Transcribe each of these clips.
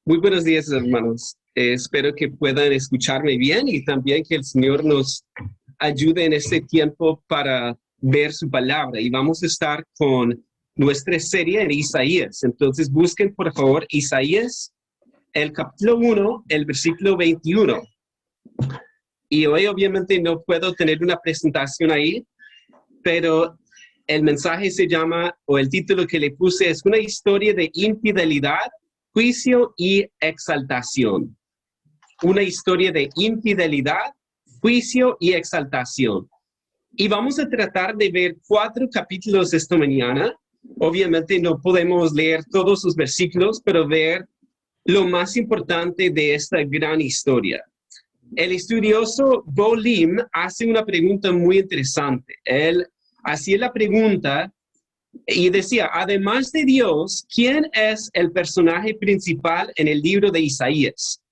Muy buenos días, hermanos. Espero que puedan escucharme bien y también que el Señor nos ayude en este tiempo para ver su palabra. Y vamos a estar con nuestra serie en Isaías. Entonces busquen, por favor, Isaías, el capítulo 1, el versículo 21. Y hoy obviamente no puedo tener una presentación ahí, pero el mensaje se llama, o el título que le puse es una historia de infidelidad, juicio y exaltación. Una historia de infidelidad, juicio y exaltación. Y vamos a tratar de ver 4 capítulos esta mañana. Obviamente no podemos leer todos los versículos, pero ver lo más importante de esta gran historia. El estudioso Bo Lim hace una pregunta muy interesante. Él hacía la pregunta y decía, además de Dios, ¿quién es el personaje principal en el libro de Isaías?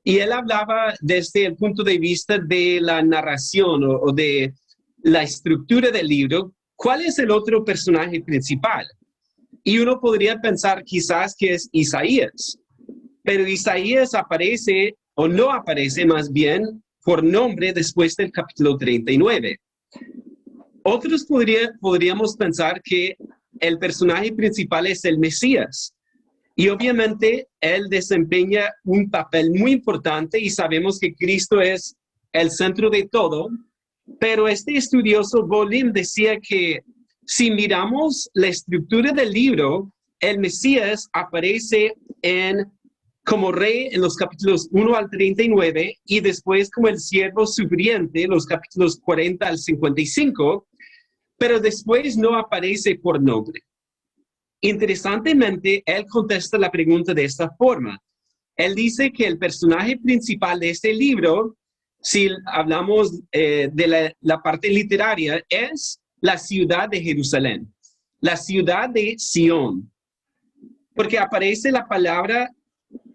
Y él hablaba desde el punto de vista de la narración o de la estructura del libro. ¿Cuál es el otro personaje principal? Y uno podría pensar quizás que es Isaías, pero Isaías aparece o no aparece más bien por nombre después del capítulo 39. Otros podríamos pensar que el personaje principal es el Mesías. Y obviamente él desempeña un papel muy importante y sabemos que Cristo es el centro de todo. Pero este estudioso Bo Lim decía que si miramos la estructura del libro, el Mesías aparece como rey en los capítulos 1 al 39 y después como el siervo sufriente, los capítulos 40 al 55, pero después no aparece por nombre. Interesantemente, él contesta la pregunta de esta forma. Él dice que el personaje principal de este libro, si hablamos de la parte literaria, es la ciudad de Jerusalén, la ciudad de Sión, porque aparece la palabra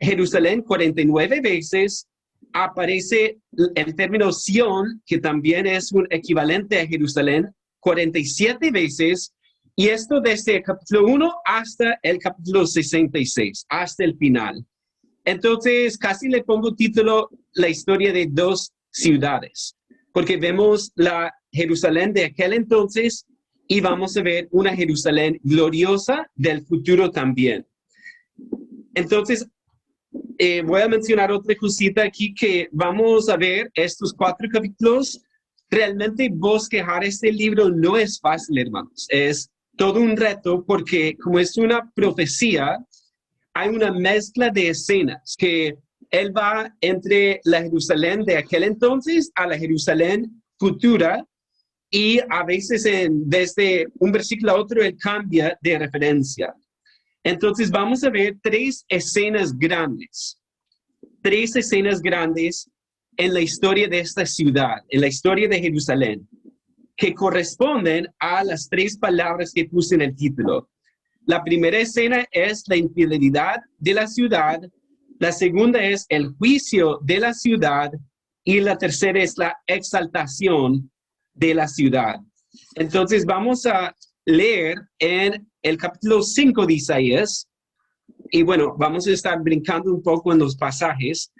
Jerusalén 49 veces, aparece el término Sión, que también es un equivalente a Jerusalén, 47 veces, y esto desde el capítulo 1 hasta el capítulo 66, hasta el final. Entonces, casi le pongo título la historia de 2 ciudades, porque vemos la Jerusalén de aquel entonces y vamos a ver una Jerusalén gloriosa del futuro también. Entonces, voy a mencionar otra cosita aquí que vamos a ver estos 4 capítulos. Realmente bosquejar este libro no es fácil, hermanos. Es todo un reto porque como es una profecía, hay una mezcla de escenas que él va entre la Jerusalén de aquel entonces a la Jerusalén futura y a veces desde un versículo a otro él cambia de referencia. Entonces vamos a ver 3 escenas grandes en la historia de esta ciudad, en la historia de Jerusalén, que corresponden a las 3 palabras que puse en el título. La primera escena es la infidelidad de la ciudad, la segunda es el juicio de la ciudad y la tercera es la exaltación de la ciudad. Entonces vamos a leer en el capítulo 5 de Isaías, y bueno, vamos a estar brincando un poco en los pasajes,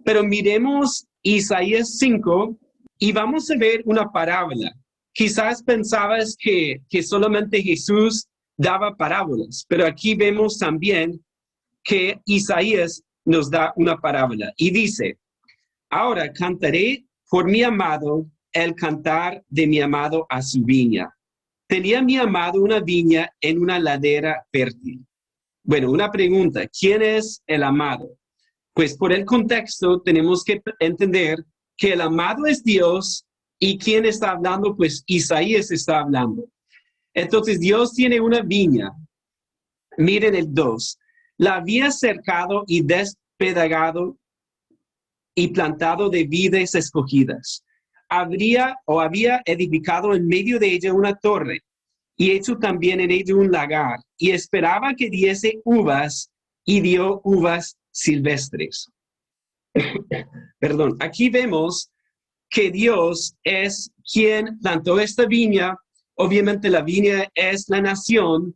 pero miremos Isaías 5 y vamos a ver una parábola. Quizás pensabas que solamente Jesús daba parábolas, pero aquí vemos también que Isaías nos da una parábola y dice, ahora cantaré por mi amado el cantar de mi amado a su viña. Tenía mi amado una viña en una ladera fértil. Bueno, una pregunta, ¿quién es el amado? Pues por el contexto tenemos que entender que el amado es Dios y ¿quién está hablando? Pues Isaías está hablando. Entonces Dios tiene una viña. Miren el 2. La había cercado y despedagado y plantado de vides escogidas. Había edificado en medio de ella una torre y hecho también en ella un lagar y esperaba que diese uvas y dio uvas silvestres. Perdón, aquí vemos que Dios es quien plantó esta viña. Obviamente la viña es la nación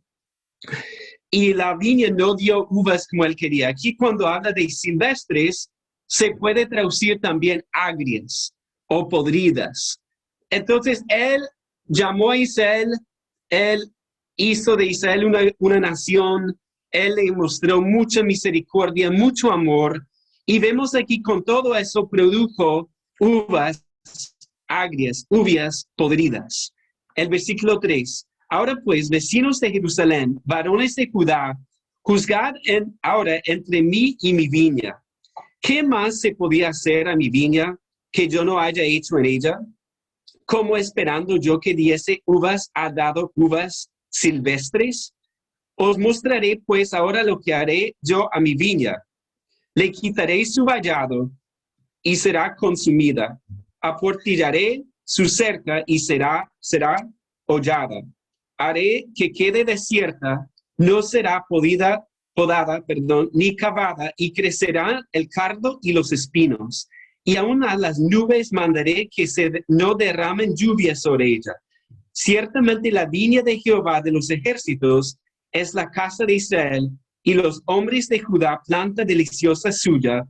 y la viña no dio uvas como él quería. Aquí cuando habla de silvestres, se puede traducir también agrias o podridas. Entonces, él llamó a Israel, él hizo de Israel una nación, él le mostró mucha misericordia, mucho amor, y vemos aquí con todo eso produjo uvas agrias, uvas podridas. El versículo 3. Ahora pues, vecinos de Jerusalén, varones de Judá, juzgad ahora entre mí y mi viña. ¿Qué más se podía hacer a mi viña que yo no haya hecho en ella? ¿Cómo esperando yo que diese uvas ha dado uvas silvestres? Os mostraré pues ahora lo que haré yo a mi viña. Le quitaré su vallado y será consumida. Aportillaré su cerca y será hollada. Haré que quede desierta, no será podada, ni cavada, y crecerá el cardo y los espinos. Y aún a las nubes mandaré que no derramen lluvia sobre ella. Ciertamente la viña de Jehová de los ejércitos es la casa de Israel, y los hombres de Judá, planta deliciosa suya.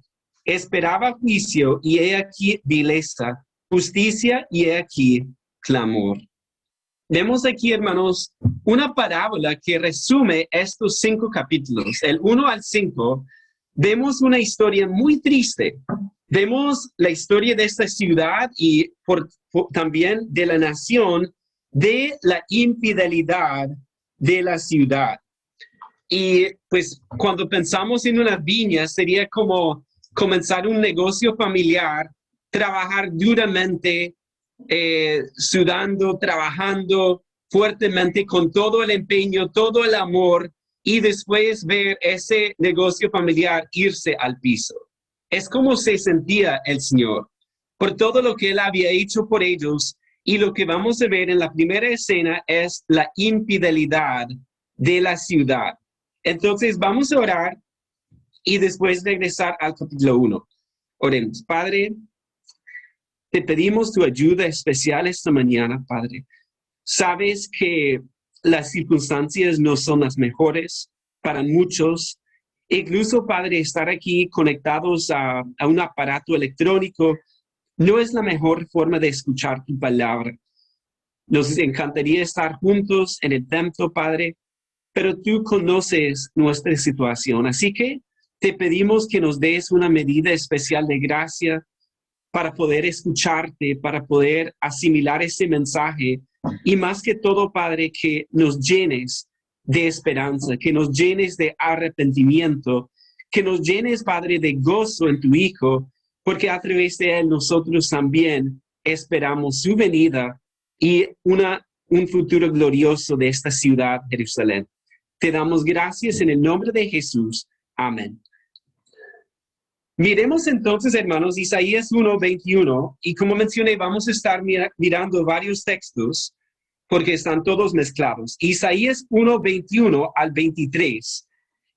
Esperaba juicio, y he aquí vileza, justicia, y he aquí clamor. Vemos aquí, hermanos, una parábola que resume estos 5 capítulos, el 1 al 5. Vemos una historia muy triste. Vemos la historia de esta ciudad y también de la nación, de la infidelidad de la ciudad. Y pues cuando pensamos en una viña, sería como comenzar un negocio familiar, trabajar duramente, sudando, trabajando fuertemente con todo el empeño, todo el amor, y después ver ese negocio familiar irse al piso. Es como se sentía el Señor por todo lo que Él había hecho por ellos, y lo que vamos a ver en la primera escena es la infidelidad de la ciudad. Entonces vamos a orar y después regresar al capítulo 1. Oremos. Padre, te pedimos tu ayuda especial esta mañana, Padre. Sabes que las circunstancias no son las mejores para muchos. Incluso, Padre, estar aquí conectados a un aparato electrónico no es la mejor forma de escuchar tu palabra. Nos encantaría estar juntos en el templo, Padre, pero tú conoces nuestra situación. Así que te pedimos que nos des una medida especial de gracia para poder escucharte, para poder asimilar ese mensaje, y más que todo, Padre, que nos llenes de esperanza, que nos llenes de arrepentimiento, que nos llenes, Padre, de gozo en tu Hijo, porque a través de Él nosotros también esperamos su venida y un futuro glorioso de esta ciudad, Jerusalén. Te damos gracias en el nombre de Jesús. Amén. Miremos entonces, hermanos, Isaías 1:21, y como mencioné, vamos a estar mirando varios textos porque están todos mezclados. Isaías 1:21 al 23.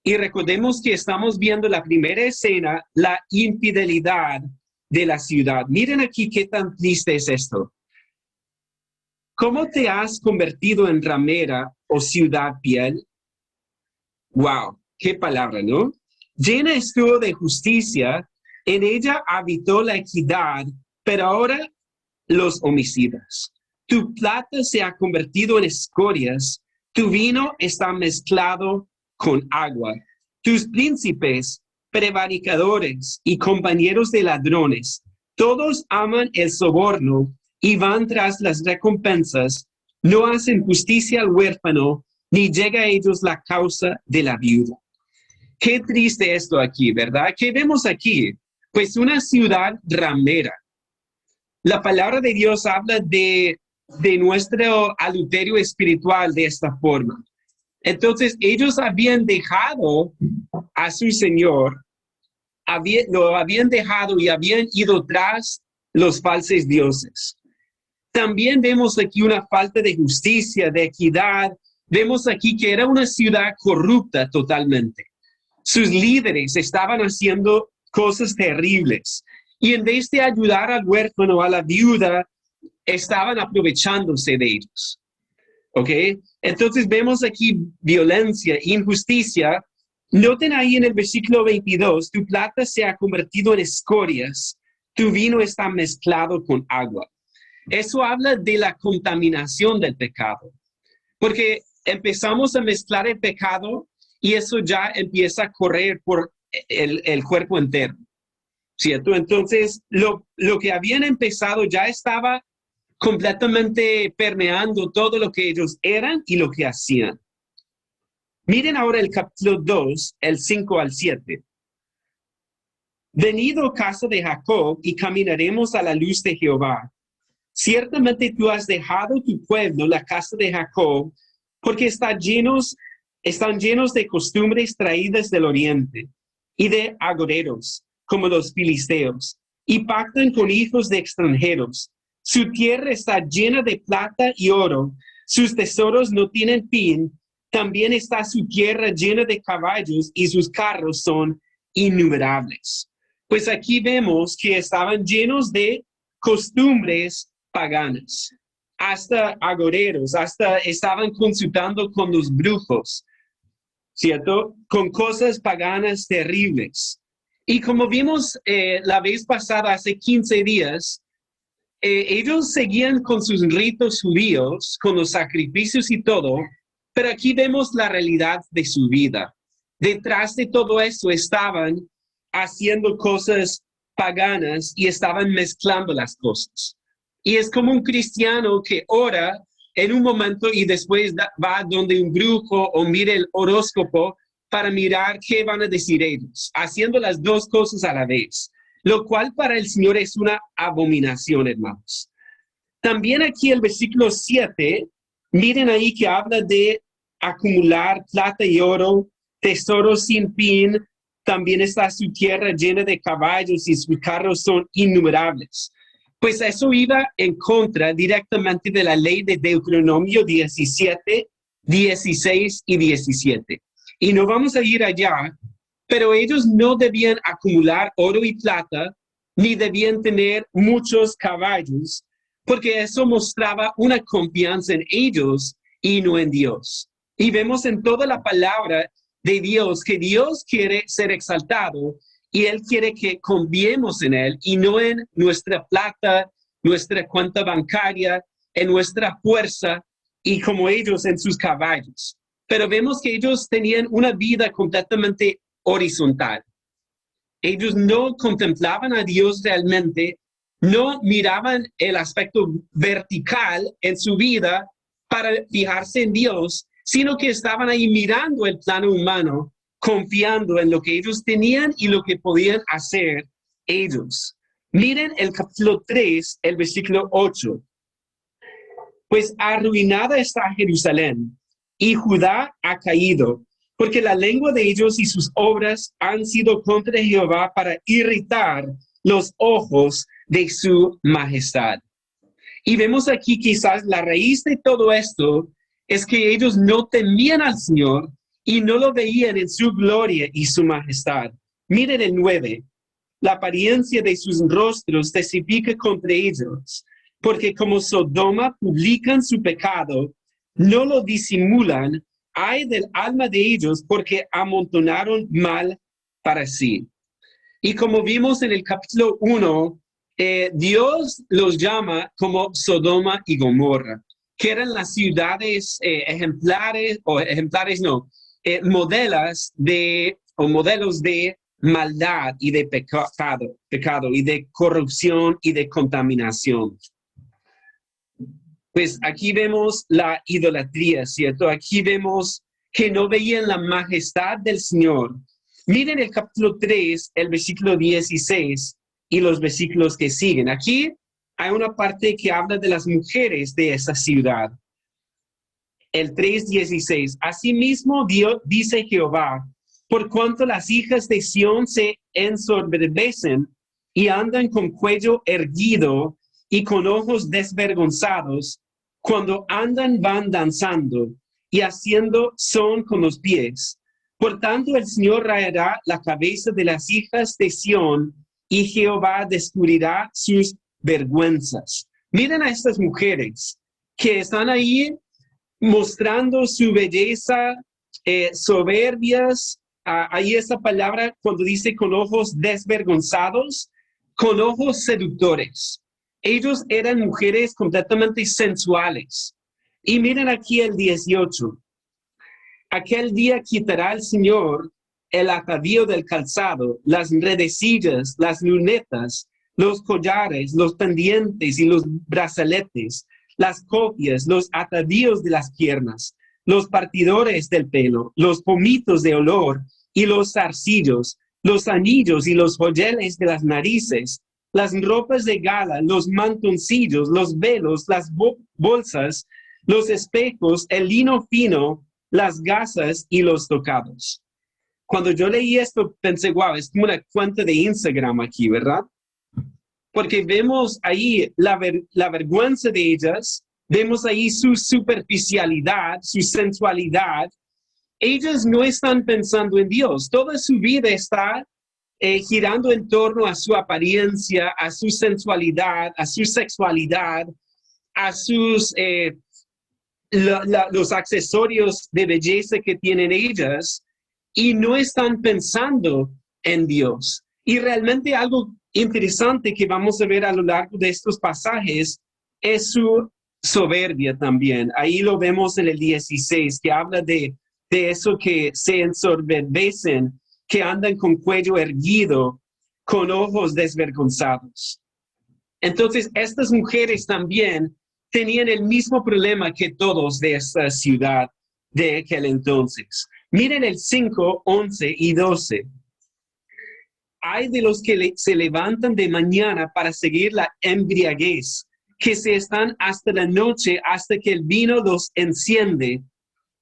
Y recordemos que estamos viendo la primera escena, la infidelidad de la ciudad. Miren aquí qué tan triste es esto. ¿Cómo te has convertido en ramera, oh ciudad fiel? Wow, qué palabra, ¿no? Llena estuvo de justicia, en ella habitó la equidad, pero ahora los homicidas. Tu plata se ha convertido en escorias, tu vino está mezclado con agua. Tus príncipes, prevaricadores y compañeros de ladrones, todos aman el soborno y van tras las recompensas, no hacen justicia al huérfano, ni llega a ellos la causa de la viuda. Qué triste esto aquí, ¿verdad? ¿Qué vemos aquí? Pues una ciudad ramera. La palabra de Dios habla de nuestro adulterio espiritual de esta forma. Entonces, ellos habían dejado a su Señor, lo habían dejado y habían ido tras los falsos dioses. También vemos aquí una falta de justicia, de equidad. Vemos aquí que era una ciudad corrupta totalmente. Sus líderes estaban haciendo cosas terribles. Y en vez de ayudar al huérfano, a la viuda, estaban aprovechándose de ellos. ¿Ok? Entonces vemos aquí violencia, injusticia. Noten ahí en el versículo 22, tu plata se ha convertido en escorias, tu vino está mezclado con agua. Eso habla de la contaminación del pecado, porque empezamos a mezclar el pecado y eso ya empieza a correr por el cuerpo entero, ¿cierto? Entonces, lo que habían empezado ya estaba completamente permeando todo lo que ellos eran y lo que hacían. Miren ahora el capítulo 2, el 5 al 7. Venido casa de Jacob y caminaremos a la luz de Jehová. Ciertamente tú has dejado tu pueblo, la casa de Jacob, porque están llenos de costumbres traídas del oriente y de agoreros, como los filisteos, y pactan con hijos de extranjeros. Su tierra está llena de plata y oro, sus tesoros no tienen fin. También está su tierra llena de caballos y sus carros son innumerables. Pues aquí vemos que estaban llenos de costumbres paganas, hasta agoreros, hasta estaban consultando con los brujos, ¿cierto? Con cosas paganas terribles. Y como vimos la vez pasada, hace 15 días, ellos seguían con sus ritos judíos, con los sacrificios y todo, pero aquí vemos la realidad de su vida. Detrás de todo eso estaban haciendo cosas paganas y estaban mezclando las cosas. Y es como un cristiano que ora en un momento y después va donde un brujo o mire el horóscopo para mirar qué van a decir ellos, haciendo las dos cosas a la vez, lo cual para el Señor es una abominación, hermanos. También aquí el versículo 7, miren ahí que habla de acumular plata y oro, tesoros sin fin. También está su tierra llena de caballos y sus carros son innumerables. Pues eso iba en contra directamente de la ley de Deuteronomio 17, 16 y 17. Y no vamos a ir allá, pero ellos no debían acumular oro y plata, ni debían tener muchos caballos, porque eso mostraba una confianza en ellos y no en Dios. Y vemos en toda la palabra de Dios que Dios quiere ser exaltado y Él quiere que confiemos en Él y no en nuestra plata, nuestra cuenta bancaria, en nuestra fuerza y como ellos en sus caballos. Pero vemos que ellos tenían una vida completamente horizontal. Ellos no contemplaban a Dios realmente, no miraban el aspecto vertical en su vida para fijarse en Dios, sino que estaban ahí mirando el plano humano, confiando en lo que ellos tenían y lo que podían hacer ellos. Miren el capítulo 3, el versículo 8. Pues arruinada está Jerusalén y Judá ha caído, porque la lengua de ellos y sus obras han sido contra Jehová para irritar los ojos de su majestad. Y vemos aquí quizás la raíz de todo esto es que ellos no temían al Señor y no lo veían en su gloria y su majestad. Miren el 9. La apariencia de sus rostros testifica contra ellos, porque como Sodoma publican su pecado, no lo disimulan. Ay del alma de ellos, porque amontonaron mal para sí. Y como vimos en el capítulo 1, Dios los llama como Sodoma y Gomorra, que eran las ciudades modelos de maldad y de pecado y de corrupción y de contaminación. Pues aquí vemos la idolatría, ¿cierto? Aquí vemos que no veían la majestad del Señor. Miren el capítulo 3, el versículo 16 y los versículos que siguen. Aquí hay una parte que habla de las mujeres de esa ciudad. El 3:16. Asimismo, Dios dice Jehová, por cuanto las hijas de Sión se ensoberbecen y andan con cuello erguido y con ojos desvergonzados, cuando andan van danzando y haciendo son con los pies. Por tanto, el Señor raerá la cabeza de las hijas de Sión y Jehová descubrirá sus vergüenzas. Miren a estas mujeres que están ahí mostrando su belleza, soberbias. Ahí esa palabra cuando dice con ojos desvergonzados, con ojos seductores. Ellos eran mujeres completamente sensuales. Y miren aquí el 18. Aquel día quitará el Señor el atavío del calzado, las redecillas, las lunetas, los collares, los pendientes y los brazaletes, las copias, los atavíos de las piernas, los partidores del pelo, los pomitos de olor y los zarcillos, los anillos y los joyeles de las narices, las ropas de gala, los mantoncillos, los velos, las bolsas, los espejos, el lino fino, las gasas y los tocados. Cuando yo leí esto, pensé, wow, es como una cuenta de Instagram aquí, ¿verdad? Porque vemos ahí la vergüenza de ellas, vemos ahí su superficialidad, su sensualidad. Ellas no están pensando en Dios. Toda su vida está girando en torno a su apariencia, a su sensualidad, a su sexualidad, a sus los accesorios de belleza que tienen ellas, y no están pensando en Dios. Y realmente algo interesante que vamos a ver a lo largo de estos pasajes es su soberbia también. Ahí lo vemos en el 16, que habla de eso que se ensoberbecen, que andan con cuello erguido, con ojos desvergonzados. Entonces, estas mujeres también tenían el mismo problema que todos de esta ciudad de aquel entonces. Miren el 5, 11 y 12. Hay de los que se levantan de mañana para seguir la embriaguez, que se están hasta la noche, hasta que el vino los enciende.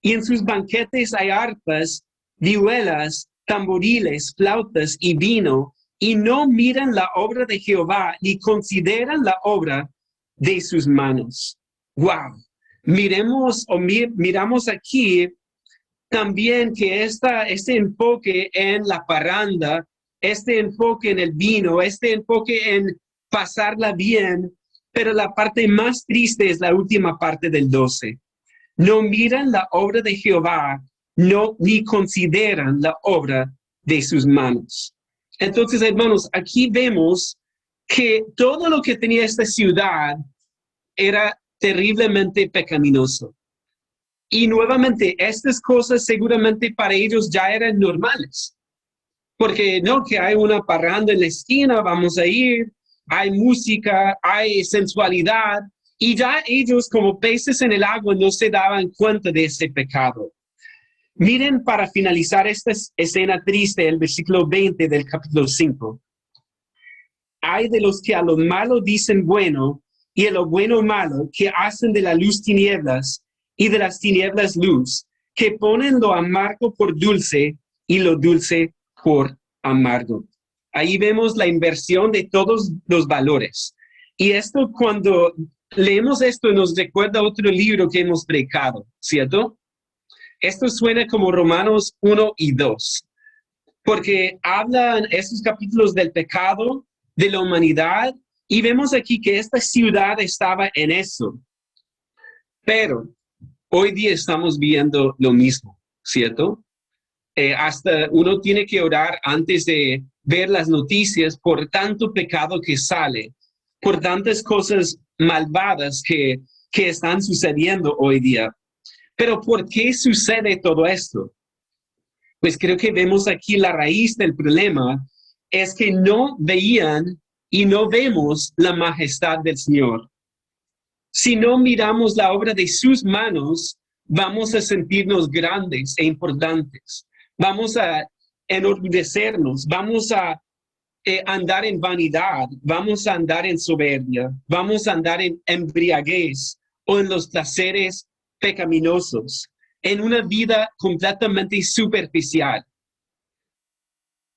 Y en sus banquetes hay arpas, vihuelas, tamboriles, flautas y vino, y no miran la obra de Jehová, ni consideran la obra de sus manos. Wow. Miramos aquí también que este enfoque en la parranda, este enfoque en el vino, este enfoque en pasarla bien, pero la parte más triste es la última parte del 12. No miran la obra de Jehová, ni consideran la obra de sus manos. Entonces, hermanos, aquí vemos que todo lo que tenía esta ciudad era terriblemente pecaminoso. Y nuevamente, estas cosas seguramente para ellos ya eran normales. Porque no, que hay una parranda en la esquina, vamos a ir, hay música, hay sensualidad, y ya ellos como peces en el agua no se daban cuenta de ese pecado. Miren para finalizar esta escena triste, el versículo 20 del capítulo 5. Hay de los que a lo malo dicen bueno, y a lo bueno malo, que hacen de la luz tinieblas, y de las tinieblas luz, que ponen lo amargo por dulce, y lo dulce por amargo. Ahí vemos la inversión de todos los valores. Y esto, cuando leemos esto, nos recuerda otro libro que hemos predicado, ¿cierto? Esto suena como Romanos 1 y 2, porque hablan estos capítulos del pecado, de la humanidad, y vemos aquí que esta ciudad estaba en eso. Pero hoy día estamos viendo lo mismo, ¿cierto? Hasta uno tiene que orar antes de ver las noticias por tanto pecado que sale, por tantas cosas malvadas que están sucediendo hoy día. Pero ¿por qué sucede todo esto? Pues creo que vemos aquí la raíz del problema, es que no veían y no vemos la majestad del Señor. Si no miramos la obra de sus manos, vamos a sentirnos grandes e importantes. Vamos a enorgullecernos, vamos a andar en vanidad, vamos a andar en soberbia, vamos a andar en embriaguez o en los placeres pecaminosos, en una vida completamente superficial.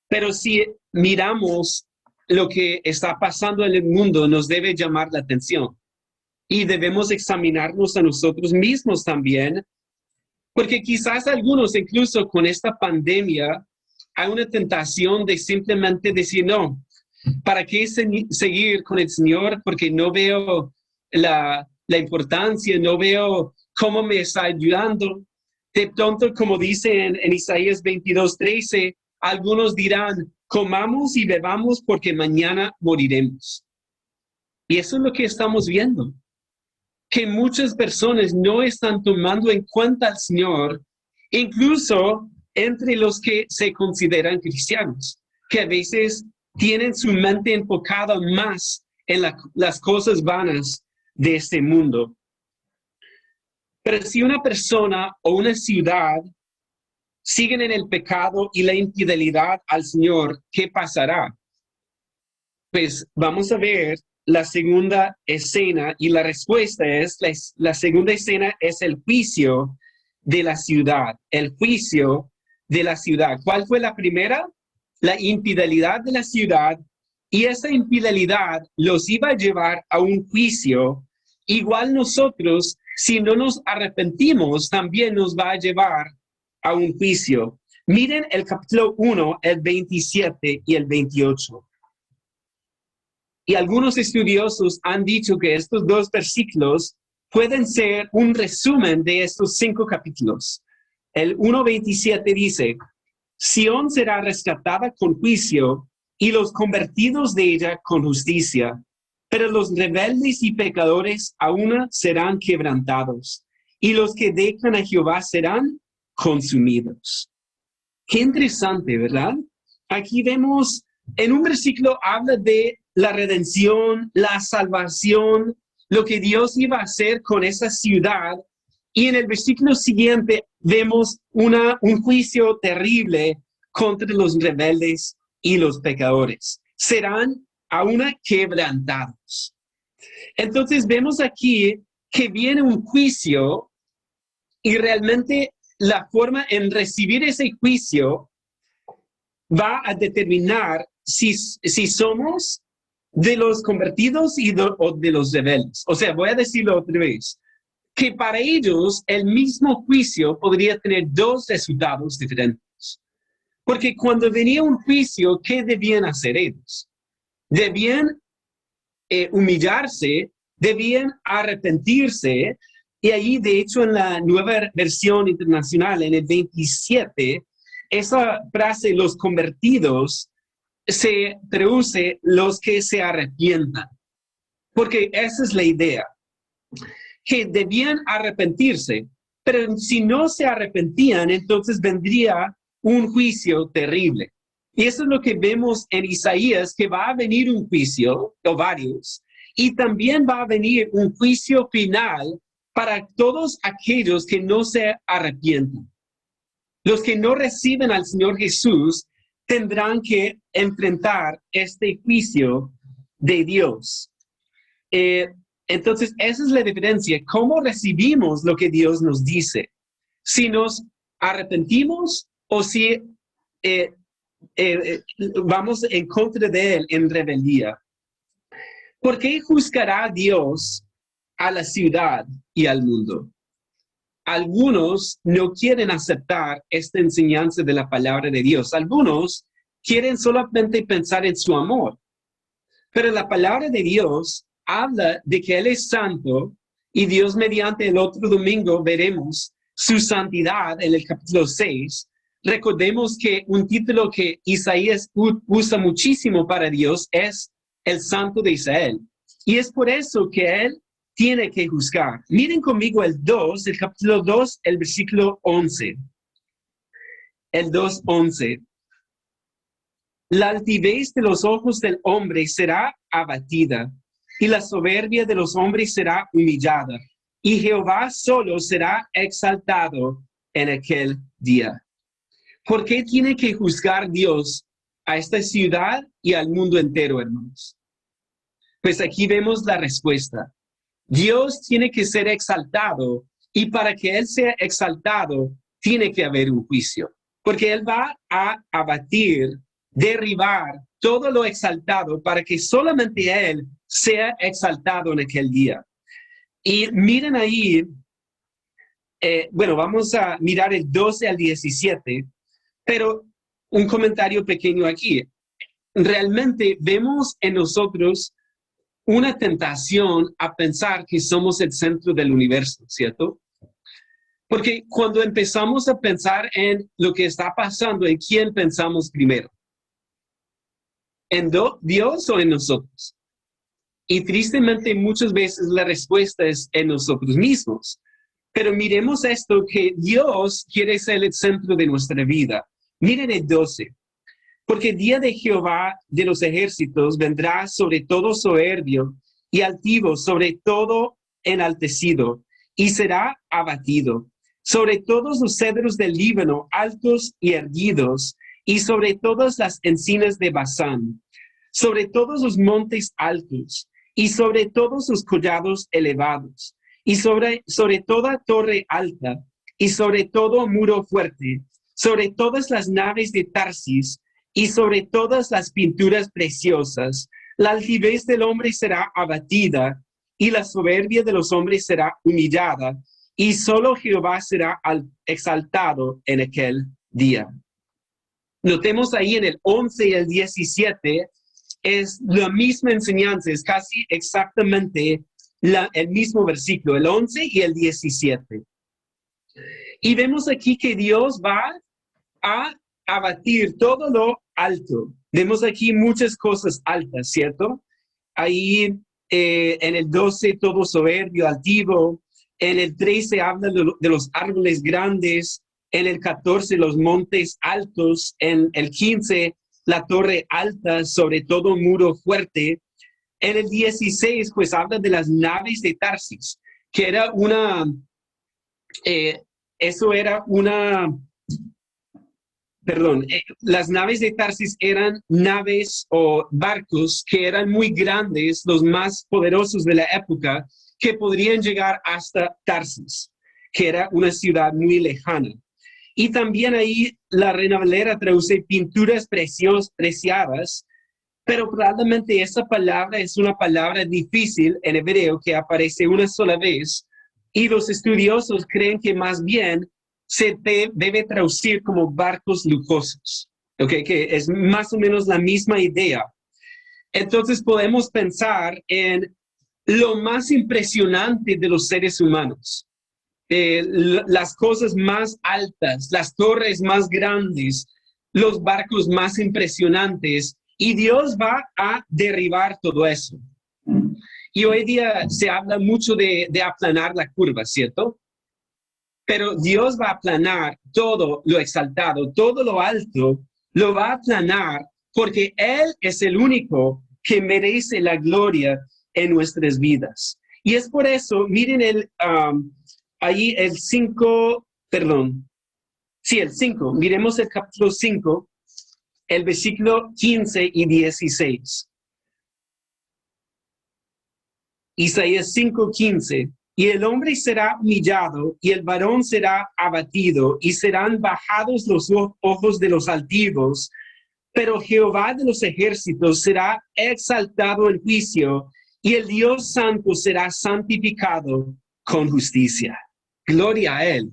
Pero si miramos lo que está pasando en el mundo, nos debe llamar la atención. Y debemos examinarnos a nosotros mismos también, porque quizás algunos, incluso con esta pandemia, hay una tentación de simplemente decir, no, ¿para qué seguir con el Señor? Porque no veo la importancia, no veo cómo me está ayudando. De pronto, como dice en Isaías 22:13, algunos dirán, comamos y bebamos porque mañana moriremos. Y eso es lo que estamos viendo, que muchas personas no están tomando en cuenta al Señor, incluso entre los que se consideran cristianos, que a veces tienen su mente enfocada más en las cosas vanas de este mundo. Pero si una persona o una ciudad siguen en el pecado y la infidelidad al Señor, ¿qué pasará? Pues vamos a ver la segunda escena y la respuesta es, la segunda escena es el juicio de la ciudad, el juicio de la ciudad. ¿Cuál fue la primera? La infidelidad de la ciudad, y esa infidelidad los iba a llevar a un juicio. Igual nosotros, si no nos arrepentimos, también nos va a llevar a un juicio. Miren el capítulo 1, el 27 y el 28. Y algunos estudiosos han dicho que estos dos versículos pueden ser un resumen de estos 5 capítulos. El 1:27 dice, Sión será rescatada con juicio y los convertidos de ella con justicia, pero los rebeldes y pecadores aún serán quebrantados, y los que dejan a Jehová serán consumidos. Qué interesante, ¿verdad? Aquí vemos, en un versículo habla de la redención, la salvación, lo que Dios iba a hacer con esa ciudad. Y en el versículo siguiente vemos un juicio terrible contra los rebeldes y los pecadores. Serán aún quebrantados. Entonces vemos aquí que viene un juicio y realmente la forma en recibir ese juicio va a determinar si somos de los convertidos o de los rebeldes. O sea, voy a decirlo otra vez, que para ellos el mismo juicio podría tener 2 resultados diferentes. Porque cuando venía un juicio, ¿qué debían hacer ellos? Debían humillarse, debían arrepentirse, y ahí, de hecho, en la nueva versión internacional, en el 27, esa frase, los convertidos, se traduce los que se arrepientan. Porque esa es la idea, que debían arrepentirse, pero si no se arrepentían, entonces vendría un juicio terrible. Y eso es lo que vemos en Isaías, que va a venir un juicio, o varios, y también va a venir un juicio final para todos aquellos que no se arrepienten. Los que no reciben al Señor Jesús tendrán que enfrentar este juicio de Dios. Entonces, esa es la diferencia. ¿Cómo recibimos lo que Dios nos dice? Si nos arrepentimos o si vamos en contra de Él en rebeldía. ¿Por qué juzgará Dios a la ciudad y al mundo? Algunos no quieren aceptar esta enseñanza de la palabra de Dios. Algunos quieren solamente pensar en su amor. Pero la palabra de Dios habla de que Él es santo, y Dios, mediante el otro domingo veremos su santidad en el capítulo 6. Recordemos que un título que Isaías usa muchísimo para Dios es el Santo de Israel. Y es por eso que Él tiene que juzgar. Miren conmigo el capítulo 2, el versículo 11. El 2:11. La altivez de los ojos del hombre será abatida, y la soberbia de los hombres será humillada, y Jehová solo será exaltado en aquel día. ¿Por qué tiene que juzgar Dios a esta ciudad y al mundo entero, hermanos? Pues aquí vemos la respuesta. Dios tiene que ser exaltado, y para que Él sea exaltado, tiene que haber un juicio, porque Él va a abatir, derribar todo lo exaltado para que solamente Él sea exaltado en aquel día. Y miren ahí, vamos a mirar el 12 al 17, pero un comentario pequeño aquí. Realmente vemos en nosotros una tentación a pensar que somos el centro del universo, ¿cierto? Porque cuando empezamos a pensar en lo que está pasando, ¿en quién pensamos primero? ¿En Dios o en nosotros? Y tristemente muchas veces la respuesta es en nosotros mismos. Pero miremos esto, que Dios quiere ser el centro de nuestra vida. Miren el 12. Porque el día de Jehová de los ejércitos vendrá sobre todo soberbio y altivo, sobre todo enaltecido, y será abatido. Sobre todos los cedros del Líbano, altos y erguidos, y sobre todas las encinas de Basán, sobre todos los montes altos, y sobre todos los collados elevados, y sobre toda torre alta, y sobre todo muro fuerte, sobre todas las naves de Tarsis, y sobre todas las pinturas preciosas. La altivez del hombre será abatida, y la soberbia de los hombres será humillada, y solo Jehová será exaltado en aquel día. Notemos ahí en el 11 y el 17, es la misma enseñanza, es casi exactamente el mismo versículo, el 11 y el 17. Y vemos aquí que Dios va a abatir todo lo alto. Vemos aquí muchas cosas altas, ¿cierto? Ahí en el 12 todo soberbio, altivo. En el 13 habla de los árboles grandes. En el 14 los montes altos. En el 15 la torre alta, sobre todo muro fuerte. En el 16 pues habla de las naves de Tarsis, que era eso era una perdón, las naves de Tarsis eran naves o barcos que eran muy grandes, los más poderosos de la época, que podrían llegar hasta Tarsis, que era una ciudad muy lejana. Y también ahí la Reina Valera traduce pinturas preciadas, pero probablemente esa palabra es una palabra difícil en hebreo que aparece una sola vez, y los estudiosos creen que más bien se debe traducir como barcos lujosos, ¿ok? Que es más o menos la misma idea. Entonces podemos pensar en lo más impresionante de los seres humanos, las cosas más altas, las torres más grandes, los barcos más impresionantes, y Dios va a derribar todo eso. Y hoy día se habla mucho de aplanar la curva, ¿cierto? Pero Dios va a aplanar todo lo exaltado, todo lo alto, lo va a aplanar porque Él es el único que merece la gloria en nuestras vidas. Y es por eso, miren ahí el 5, perdón, sí, el 5, miremos el capítulo 5, el versículo 15 y 16. Isaías 5:15. Y el hombre será humillado, y el varón será abatido, y serán bajados los ojos de los altivos, pero Jehová de los ejércitos será exaltado en juicio, y el Dios santo será santificado con justicia. Gloria a Él.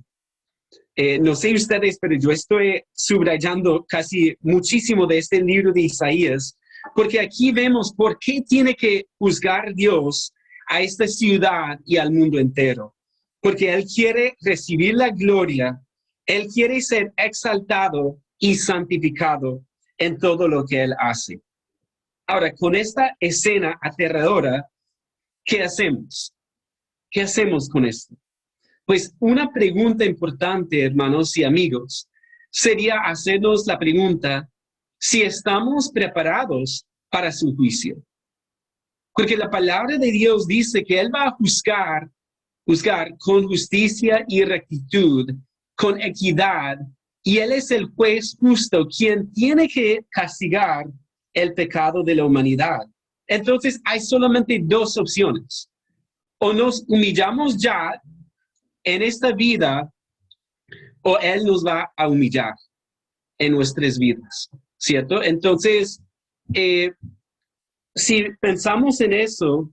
No sé ustedes, pero yo estoy subrayando casi muchísimo de este libro de Isaías, porque aquí vemos por qué tiene que juzgar Dios a esta ciudad y al mundo entero. Porque Él quiere recibir la gloria, Él quiere ser exaltado y santificado en todo lo que Él hace. Ahora, con esta escena aterradora, ¿qué hacemos? ¿Qué hacemos con esto? Pues una pregunta importante, hermanos y amigos, sería hacernos la pregunta si estamos preparados para su juicio. Porque la palabra de Dios dice que Él va a juzgar con justicia y rectitud, con equidad, y Él es el juez justo quien tiene que castigar el pecado de la humanidad. Entonces hay solamente dos opciones. O nos humillamos ya en esta vida, o Él nos va a humillar en nuestras vidas, ¿cierto? Entonces, si pensamos en eso,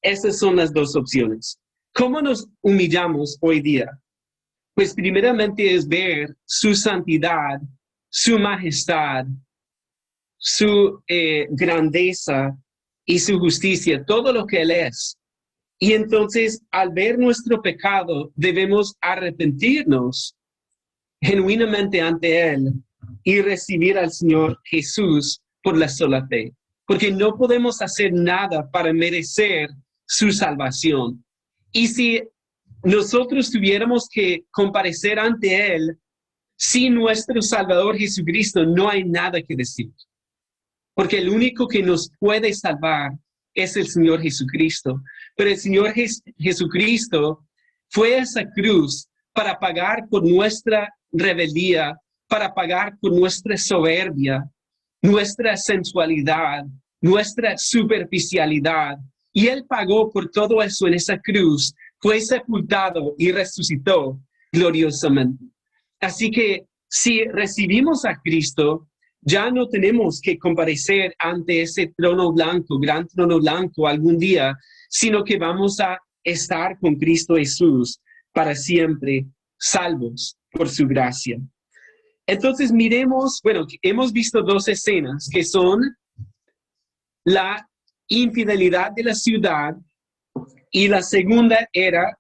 esas son las dos opciones. ¿Cómo nos humillamos hoy día? Pues primeramente es ver su santidad, su majestad, su grandeza y su justicia, todo lo que Él es. Y entonces, al ver nuestro pecado, debemos arrepentirnos genuinamente ante Él y recibir al Señor Jesús por la sola fe. Porque no podemos hacer nada para merecer su salvación. Y si nosotros tuviéramos que comparecer ante Él sin nuestro Salvador Jesucristo, no hay nada que decir. Porque el único que nos puede salvar es el Señor Jesucristo. Pero el Señor Jesucristo fue a esa cruz para pagar por nuestra rebeldía, para pagar por nuestra soberbia, nuestra sensualidad, nuestra superficialidad. Y Él pagó por todo eso en esa cruz, fue sepultado y resucitó gloriosamente. Así que si recibimos a Cristo, ya no tenemos que comparecer ante ese trono blanco, gran trono blanco algún día, sino que vamos a estar con Cristo Jesús para siempre, salvos por su gracia. Entonces miremos, bueno, hemos visto dos escenas que son la infidelidad de la ciudad y la segunda era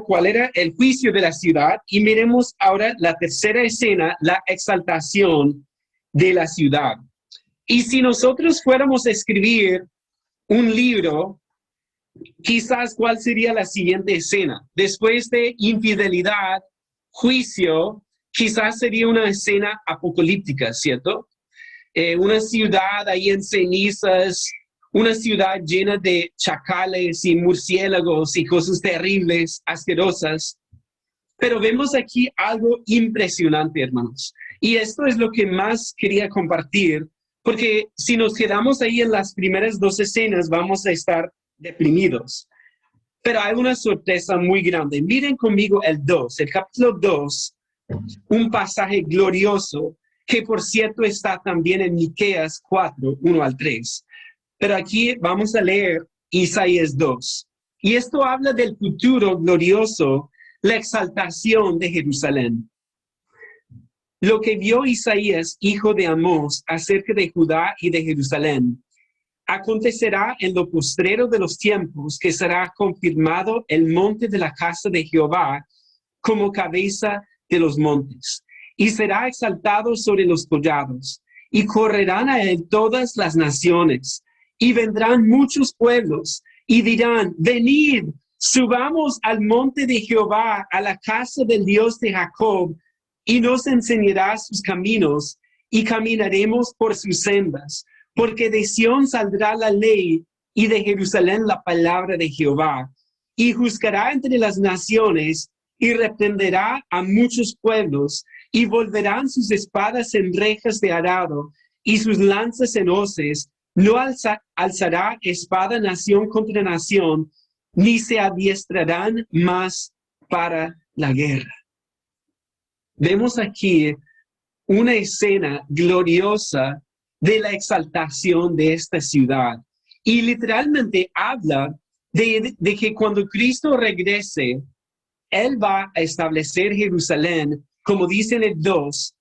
cuál era el juicio de la ciudad, y miremos ahora la tercera escena, la exaltación de la ciudad. Y si nosotros fuéramos a escribir un libro, quizás cuál sería la siguiente escena. Después de infidelidad, juicio, quizás sería una escena apocalíptica, ¿cierto? Una ciudad ahí en cenizas, una ciudad llena de chacales y murciélagos y cosas terribles, asquerosas. Pero vemos aquí algo impresionante, hermanos. Y esto es lo que más quería compartir, porque si nos quedamos ahí en las primeras dos escenas, vamos a estar deprimidos. Pero hay una sorpresa muy grande. Miren conmigo el capítulo 2, un pasaje glorioso, que por cierto está también en Miqueas 4, 1 al 3. Pero aquí vamos a leer Isaías 2. Y esto habla del futuro glorioso, la exaltación de Jerusalén. Lo que vio Isaías, hijo de Amós, acerca de Judá y de Jerusalén, acontecerá en lo postrero de los tiempos, que será confirmado el monte de la casa de Jehová como cabeza de los montes, y será exaltado sobre los collados, y correrán a él todas las naciones. Y vendrán muchos pueblos y dirán, venid, subamos al monte de Jehová, a la casa del Dios de Jacob, y nos enseñará sus caminos, y caminaremos por sus sendas. Porque de Sión saldrá la ley, y de Jerusalén la palabra de Jehová. Y juzgará entre las naciones, y reprenderá a muchos pueblos, y volverán sus espadas en rejas de arado, y sus lanzas en hoces. No alzará espada nación contra nación, ni se adiestrarán más para la guerra. Vemos aquí una escena gloriosa de la exaltación de esta ciudad. Y literalmente habla de que cuando Cristo regrese, Él va a establecer Jerusalén, como dice en el 2,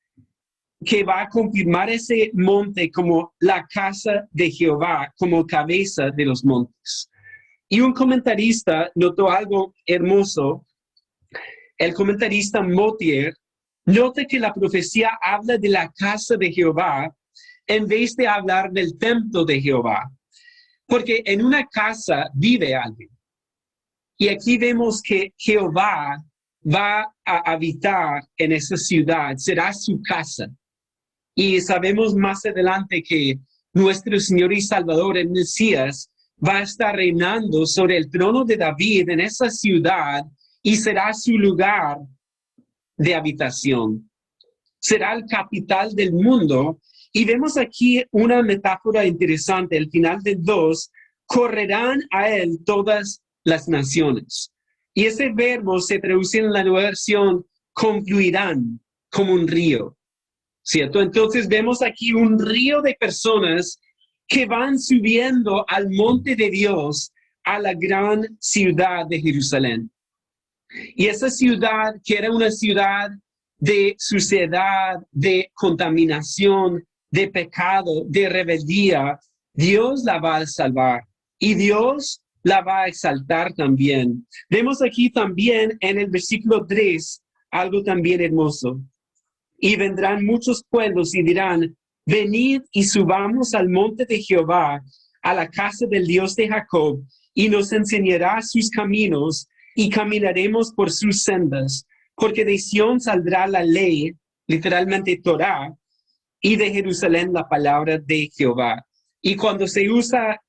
que va a confirmar ese monte como la casa de Jehová, como cabeza de los montes. Y un comentarista notó algo hermoso. El comentarista Motier nota que la profecía habla de la casa de Jehová en vez de hablar del templo de Jehová. Porque en una casa vive alguien. Y aquí vemos que Jehová va a habitar en esa ciudad, será su casa. Y sabemos más adelante que nuestro Señor y Salvador, el Mesías, va a estar reinando sobre el trono de David en esa ciudad y será su lugar de habitación. Será el capital del mundo. Y vemos aquí una metáfora interesante. Al final del 2, correrán a él todas las naciones. Y ese verbo se traduce en la nueva versión, confluirán como un río. ¿Cierto? Entonces vemos aquí un río de personas que van subiendo al monte de Dios, a la gran ciudad de Jerusalén. Y esa ciudad, que era una ciudad de suciedad, de contaminación, de pecado, de rebeldía, Dios la va a salvar. Y Dios la va a exaltar también. Vemos aquí también en el versículo 3 algo también hermoso. Y vendrán muchos pueblos y dirán, venid y subamos al monte de Jehová, a la casa del Dios de Jacob, y nos enseñará sus caminos, y caminaremos por sus sendas, porque de Sión saldrá la ley, literalmente Torá, y de Jerusalén la palabra de Jehová. Y cuando se usa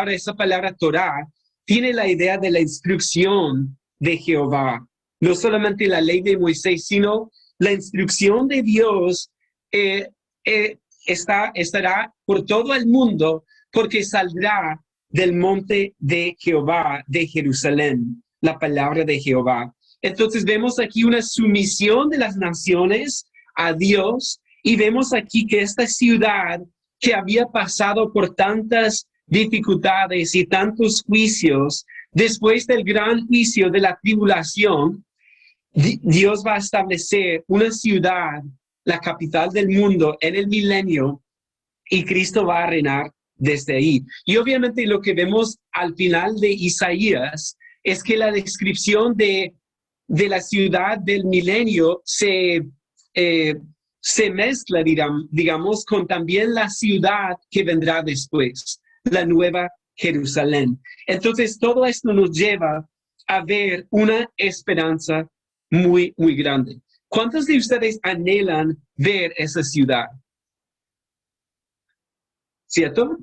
esa palabra Torá, tiene la idea de la instrucción de Jehová. No solamente la ley de Moisés, sino la instrucción de Dios estará por todo el mundo, porque saldrá del monte de Jehová, de Jerusalén, la palabra de Jehová. Entonces vemos aquí una sumisión de las naciones a Dios, y vemos aquí que esta ciudad que había pasado por tantas dificultades y tantos juicios, después del gran juicio de la tribulación, Dios va a establecer una ciudad, la capital del mundo, en el milenio, y Cristo va a reinar desde ahí. Y obviamente lo que vemos al final de Isaías es que la descripción de la ciudad del milenio se mezcla, digamos, con también la ciudad que vendrá después, la nueva Jerusalén. Entonces, todo esto nos lleva a ver una esperanza muy, muy grande. ¿Cuántos de ustedes anhelan ver esa ciudad? ¿Cierto?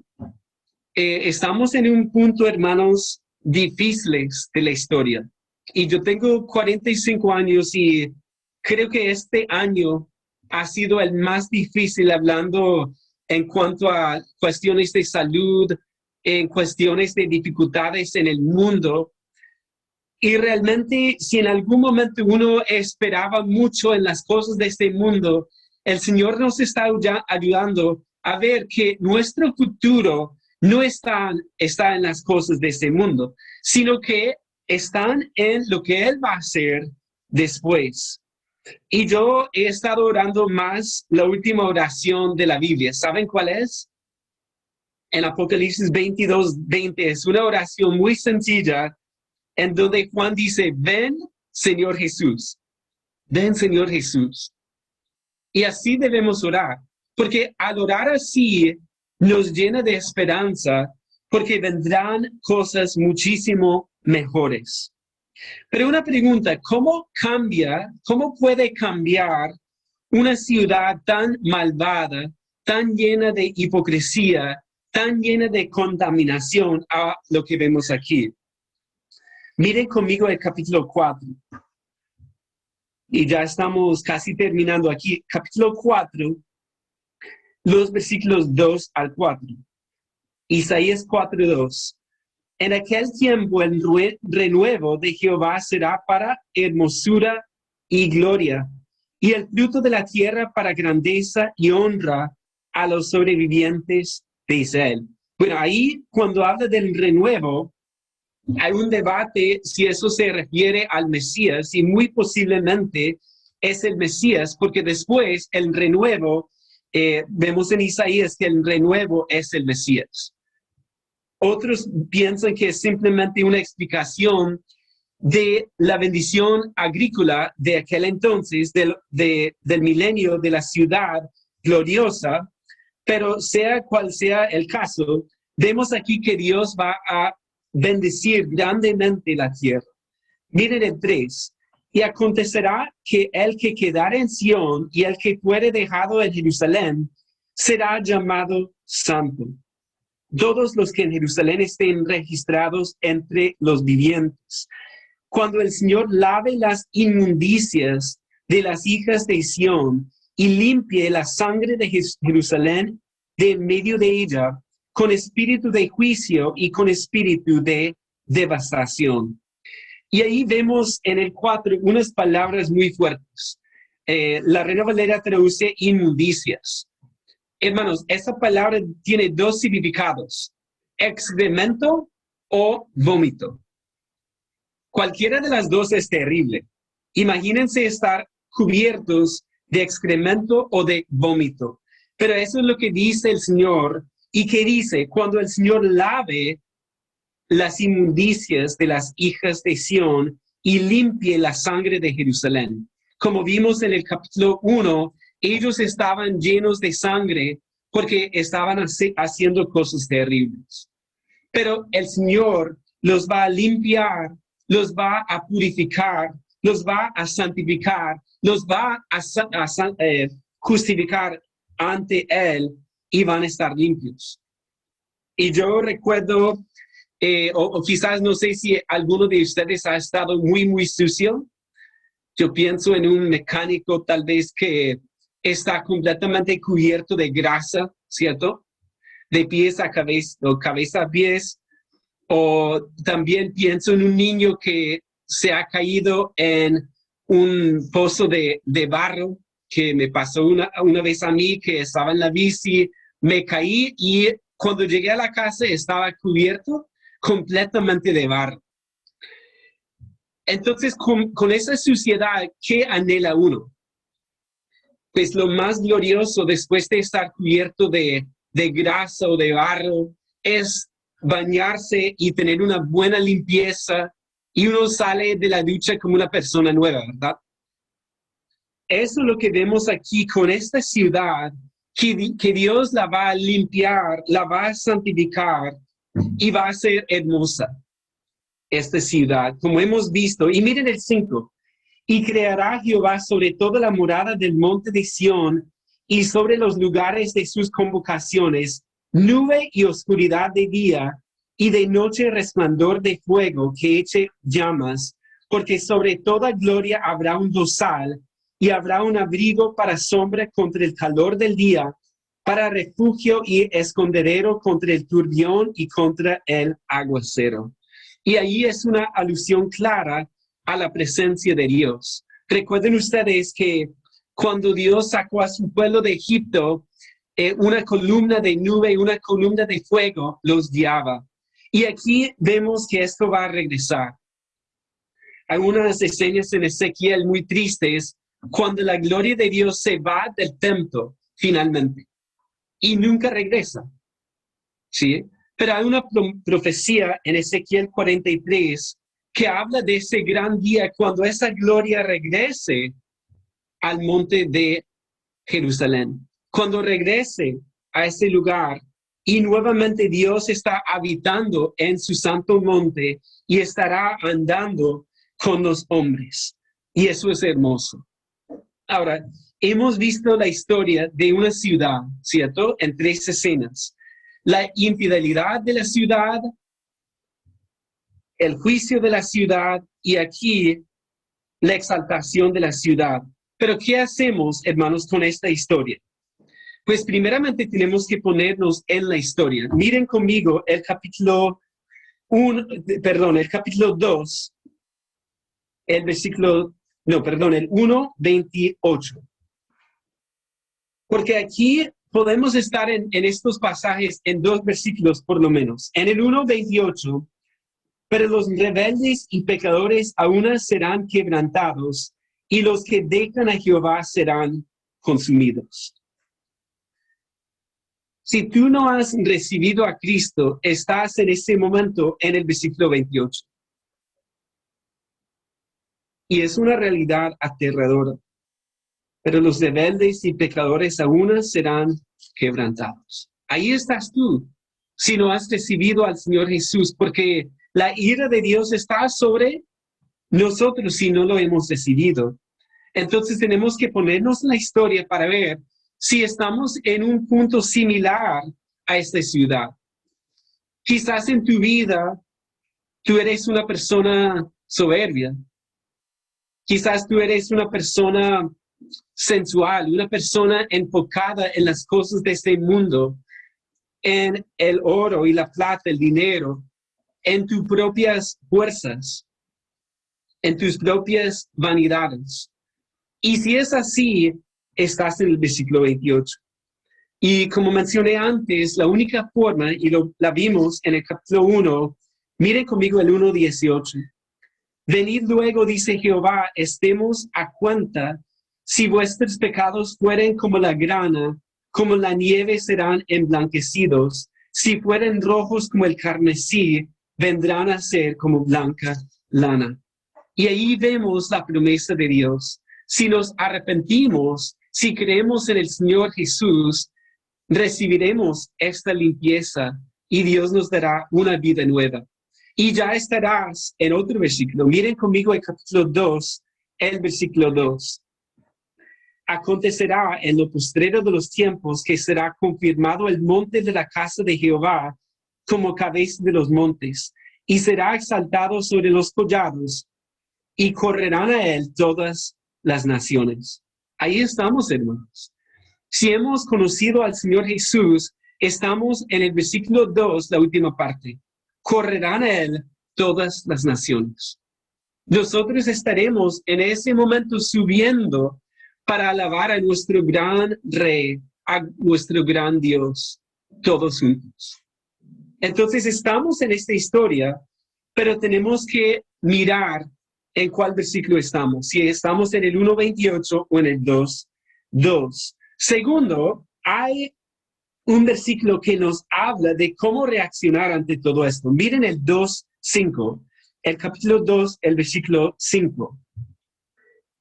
Estamos en un punto, hermanos, difíciles de la historia. Y yo tengo 45 años y creo que este año ha sido el más difícil hablando en cuanto a cuestiones de salud, en cuestiones de dificultades en el mundo. Y realmente, si en algún momento uno esperaba mucho en las cosas de este mundo, el Señor nos está ayudando a ver que nuestro futuro no está en las cosas de este mundo, sino que están en lo que Él va a hacer después. Y yo he estado orando más la última oración de la Biblia. ¿Saben cuál es? En Apocalipsis 22:20 es una oración muy sencilla en donde Juan dice, ven, Señor Jesús. Ven, Señor Jesús. Y así debemos orar, porque al orar así nos llena de esperanza, porque vendrán cosas muchísimo mejores. Pero una pregunta, ¿cómo puede cambiar una ciudad tan malvada, tan llena de hipocresía, tan llena de contaminación a lo que vemos aquí? Miren conmigo el capítulo 4. Y ya estamos casi terminando aquí. Capítulo 4, los versículos 2 al 4. Isaías 4:2. En aquel tiempo el renuevo de Jehová será para hermosura y gloria, y el fruto de la tierra para grandeza y honra a los sobrevivientes de Israel. Bueno, ahí cuando habla del renuevo, hay un debate si eso se refiere al Mesías, y muy posiblemente es el Mesías, porque después el renuevo, vemos en Isaías que el renuevo es el Mesías. Otros piensan que es simplemente una explicación de la bendición agrícola de aquel entonces, del milenio, de la ciudad gloriosa, pero sea cual sea el caso, vemos aquí que Dios va a bendecir grandemente la tierra. Miren el 3. Y acontecerá que el que quedare en Sión y el que fuere dejado en Jerusalén será llamado santo. Todos los que en Jerusalén estén registrados entre los vivientes. Cuando el Señor lave las inmundicias de las hijas de Sión y limpie la sangre de Jerusalén de en medio de ella, con espíritu de juicio y con espíritu de devastación. Y ahí vemos en el 4 unas palabras muy fuertes. La Reina Valera traduce inmundicias. Hermanos, esa palabra tiene dos significados: excremento o vómito. Cualquiera de las dos es terrible. Imagínense estar cubiertos de excremento o de vómito. Pero eso es lo que dice el Señor. ¿Y qué dice? Cuando el Señor lave las inmundicias de las hijas de Sión y limpie la sangre de Jerusalén. Como vimos en el capítulo 1, ellos estaban llenos de sangre porque estaban haciendo cosas terribles. Pero el Señor los va a limpiar, los va a purificar, los va a santificar, los va a justificar ante Él y van a estar limpios. Y yo recuerdo, o quizás no sé si alguno de ustedes ha estado muy sucio. Yo pienso en un mecánico tal vez que está completamente cubierto de grasa, ¿cierto? De pies a cabeza, o cabeza a pies. O también pienso en un niño que se ha caído en un pozo de barro, que me pasó una vez a mí, que estaba en la bici, me caí y cuando llegué a la casa estaba cubierto completamente de barro. Entonces, con esa suciedad, ¿qué anhela uno? Pues lo más glorioso después de estar cubierto de grasa o de barro es bañarse y tener una buena limpieza y uno sale de la ducha como una persona nueva, ¿verdad? Eso es lo que vemos aquí con esta ciudad, que Dios la va a limpiar, la va a santificar y va a ser hermosa. Esta ciudad, como hemos visto, y miren el 5, y creará Jehová sobre toda la morada del monte de Sión y sobre los lugares de sus convocaciones, nube y oscuridad de día, y de noche resplandor de fuego que eche llamas, porque sobre toda gloria habrá un dosal, y habrá un abrigo para sombra contra el calor del día, para refugio y escondedero contra el turbión y contra el aguacero. Y ahí es una alusión clara a la presencia de Dios. Recuerden ustedes que cuando Dios sacó a su pueblo de Egipto, una columna de nube y una columna de fuego los guiaba. Y aquí vemos que esto va a regresar. Hay unas escenas en Ezequiel muy tristes cuando la gloria de Dios se va del templo finalmente y nunca regresa. ¿Sí? Pero hay una profecía en Ezequiel 43 que habla de ese gran día cuando esa gloria regrese al monte de Jerusalén. Cuando regrese a ese lugar y nuevamente Dios está habitando en su santo monte y estará andando con los hombres. Y eso es hermoso. Ahora, hemos visto la historia de una ciudad, ¿cierto? En 3 escenas. La infidelidad de la ciudad, el juicio de la ciudad y aquí la exaltación de la ciudad. Pero ¿qué hacemos, hermanos, con esta historia? Pues primeramente tenemos que ponernos en la historia. Miren conmigo el capítulo 2, el 1:28. Porque aquí podemos estar en estos pasajes en 2 versículos por lo menos. En el 1:28, pero los rebeldes y pecadores aún serán quebrantados, y los que dejan a Jehová serán consumidos. Si tú no has recibido a Cristo, estás en ese momento en el versículo 28. Y es una realidad aterradora. Pero los rebeldes y pecadores aún serán quebrantados. Ahí estás tú, si no has recibido al Señor Jesús, porque la ira de Dios está sobre nosotros si no lo hemos recibido. Entonces tenemos que ponernos en la historia para ver si estamos en un punto similar a esta ciudad. Quizás en tu vida tú eres una persona soberbia. Quizás tú eres una persona sensual, una persona enfocada en las cosas de este mundo, en el oro y la plata, el dinero, en tus propias fuerzas, en tus propias vanidades. Y si es así, estás en el versículo 28. Y como mencioné antes, la única forma, y la vimos en el capítulo 1, miren conmigo el 1:18. Venid luego, dice Jehová, estemos a cuenta. Si vuestros pecados fueren como la grana, como la nieve serán emblanquecidos. Si fueren rojos como el carmesí, vendrán a ser como blanca lana. Y ahí vemos la promesa de Dios. Si nos arrepentimos, si creemos en el Señor Jesús, recibiremos esta limpieza y Dios nos dará una vida nueva. Y ya estarás en otro versículo. Miren conmigo el capítulo 2, el versículo 2. Acontecerá en lo postrero de los tiempos que será confirmado el monte de la casa de Jehová como cabeza de los montes, y será exaltado sobre los collados, y correrán a él todas las naciones. Ahí estamos, hermanos. Si hemos conocido al Señor Jesús, estamos en el versículo 2, la última parte. Correrán a él todas las naciones. Nosotros estaremos en ese momento subiendo para alabar a nuestro gran Rey, a nuestro gran Dios, todos juntos. Entonces estamos en esta historia, pero tenemos que mirar en cuál versículo estamos, si estamos en el 1:28 o en el 2:2. Segundo, hay un versículo que nos habla de cómo reaccionar ante todo esto. Miren el 2:5, el capítulo 2, el versículo 5.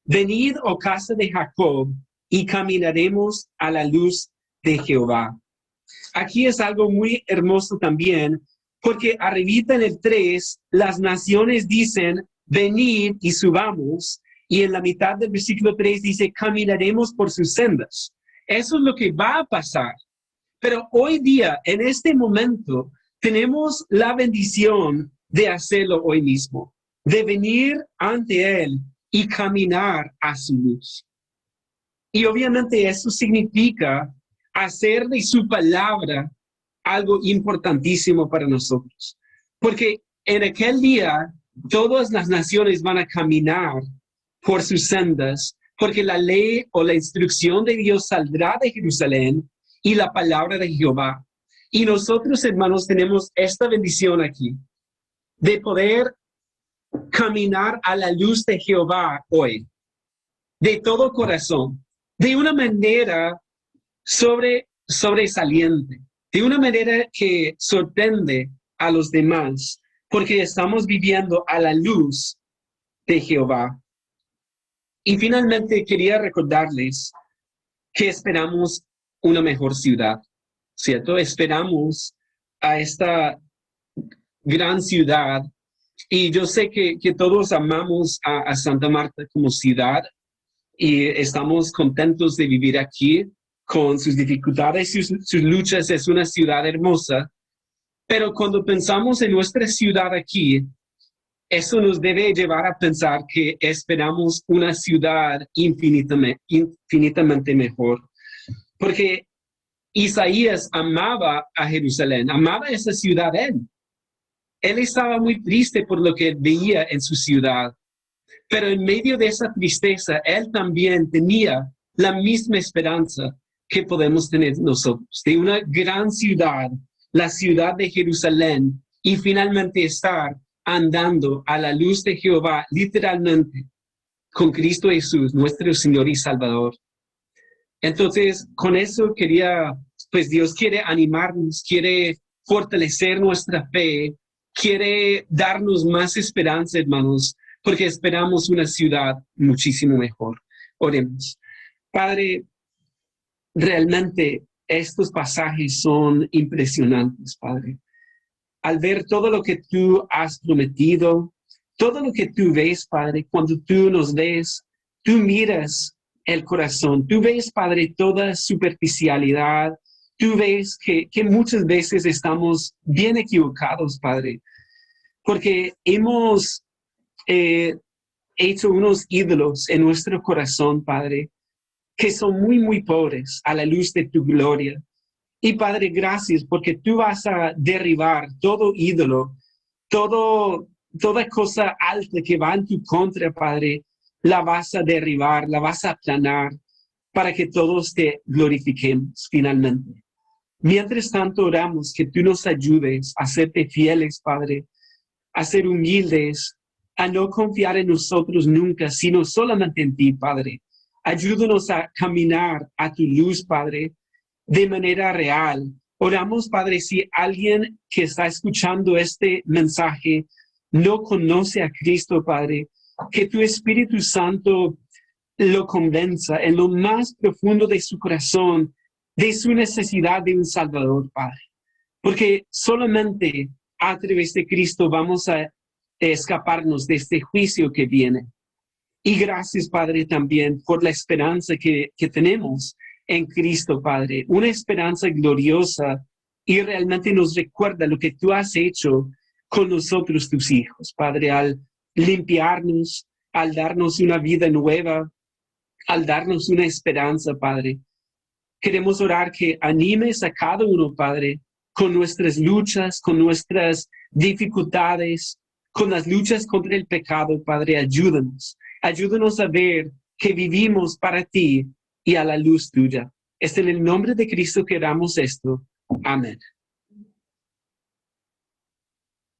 Venid, oh casa de Jacob, y caminaremos a la luz de Jehová. Aquí es algo muy hermoso también, porque arribita en el 3, las naciones dicen, venid y subamos, y en la mitad del versículo 3 dice, caminaremos por sus sendas. Eso es lo que va a pasar. Pero hoy día, en este momento, tenemos la bendición de hacerlo hoy mismo, de venir ante Él y caminar a su luz. Y obviamente eso significa hacer de su palabra algo importantísimo para nosotros. Porque en aquel día, todas las naciones van a caminar por sus sendas, porque la ley o la instrucción de Dios saldrá de Jerusalén y la palabra de Jehová. Y nosotros, hermanos, tenemos esta bendición aquí, de poder caminar a la luz de Jehová hoy, de todo corazón, de una manera sobresaliente, de una manera que sorprende a los demás, porque estamos viviendo a la luz de Jehová. Y finalmente quería recordarles que esperamos una mejor ciudad, ¿cierto? Esperamos a esta gran ciudad. Y yo sé que todos amamos a Santa Marta como ciudad y estamos contentos de vivir aquí con sus dificultades y sus luchas. Es una ciudad hermosa, pero cuando pensamos en nuestra ciudad aquí, eso nos debe llevar a pensar que esperamos una ciudad infinitamente mejor. Porque Isaías amaba a Jerusalén, amaba esa ciudad él. Él estaba muy triste por lo que veía en su ciudad, pero en medio de esa tristeza, él también tenía la misma esperanza que podemos tener nosotros, de una gran ciudad, la ciudad de Jerusalén, y finalmente estar andando a la luz de Jehová, literalmente, con Cristo Jesús, nuestro Señor y Salvador. Entonces, con eso pues Dios quiere animarnos, quiere fortalecer nuestra fe, quiere darnos más esperanza, hermanos, porque esperamos una ciudad muchísimo mejor. Oremos. Padre, realmente estos pasajes son impresionantes, Padre. Al ver todo lo que tú has prometido, todo lo que tú ves, Padre, cuando tú nos ves, tú miras el corazón, tú ves, Padre, toda superficialidad, tú ves que muchas veces estamos bien equivocados, Padre, porque hemos hecho unos ídolos en nuestro corazón, Padre, que son muy, muy pobres a la luz de tu gloria. Y Padre, gracias porque tú vas a derribar todo ídolo, toda cosa alta que va en tu contra, Padre, la vas a derribar, la vas a aplanar para que todos te glorifiquemos finalmente. Mientras tanto oramos que tú nos ayudes a serte fieles, Padre, a ser humildes, a no confiar en nosotros nunca, sino solamente en ti, Padre. Ayúdanos a caminar a tu luz, Padre, de manera real, Oramos, Padre, si alguien que está escuchando este mensaje no conoce a Cristo, Padre, que tu Espíritu Santo lo convenza en lo más profundo de su corazón de su necesidad de un Salvador, Padre. Porque solamente a través de Cristo vamos a escaparnos de este juicio que viene. Y gracias, Padre, también por la esperanza que tenemos en Cristo, Padre. Una esperanza gloriosa y realmente nos recuerda lo que tú has hecho con nosotros, tus hijos, Padre, al limpiarnos, al darnos una vida nueva, al darnos una esperanza, Padre. Queremos orar que animes a cada uno, Padre, con nuestras luchas, con nuestras dificultades, con las luchas contra el pecado, Padre. Ayúdanos. Ayúdanos a ver que vivimos para ti y a la luz tuya. Es en el nombre de Cristo que oramos esto. Amén.